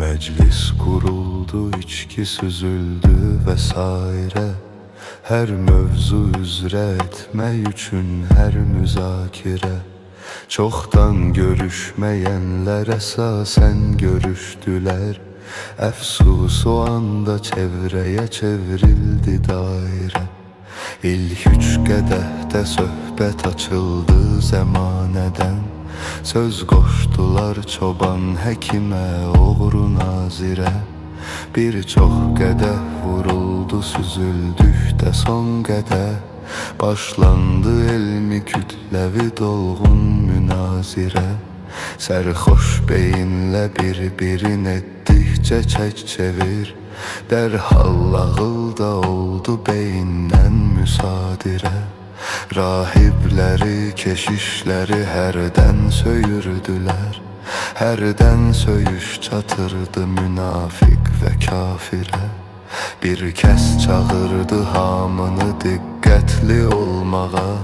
Meclis kuruldu, içki süzüldü vesaire. Her mövzu üzre etmək üçün hər müzakirə. Çoxdan görüşməyənlər əsasən görüşdülər. Əfsus o anda çevrəyə çevrildi dairə. İlk 3 qədəhdə söhbət açıldı zəmanədən. Söz qoşdular çoban həkimə, oğru nazirə. Bir çox qədəh vuruldu, süzüldükdə son qədəh. Başlandı elmi kütləvi dolğun münazirə. Sərxoş beyinlə bir-birin etdikcə çək çevir. Dərhal ağılda oldu beyindən müsadirə. Rahibləri, keşişləri hərdən söyürdülər. Hərdən söyüş çatırdı münafiq və kafirə. Bir kəs çağırdı hamını diqqətli olmağa.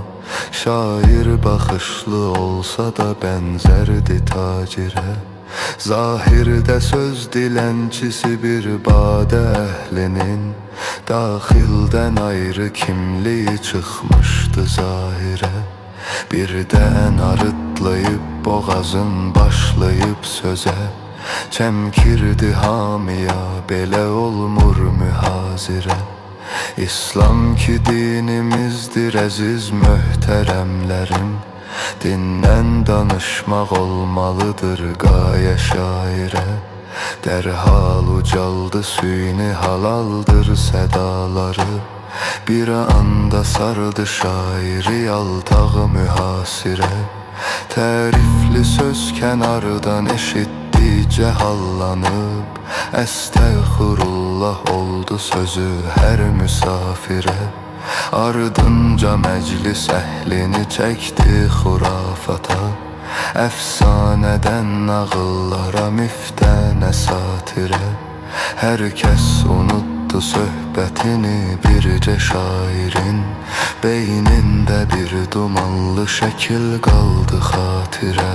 Şair baxışlı olsa da bənzərdi tacirə. Zahirdə söz dilənçisi bir badə əhlinin. Daxildən ayrı kimliyi çıxmışdı zahirə. Birdən arıtlayıb boğazın başlayıb sözə. Çəmkirdi hamiya, belə olmur mühazirə. İslam ki dinimizdir əziz möhtərəmlərim. Dindən danışmaq olmalıdır qayə şairə. Dərhal ucaldı süyni halaldır sədaları. Bir anda sardı şairi yaltağı mühasirə. Tərifli söz kənardan eşitdikcə hallanıb. Əstəğfurullah oldu sözü hər müsafirə. Ardınca məclis əhlini çəkdi xurafata. Əfsanədən nağıllara, mifdən əsatirə. Hər kəs unutdu söhbətini bircə şairin. Beynində bir dumanlı şəkil qaldı xatirə.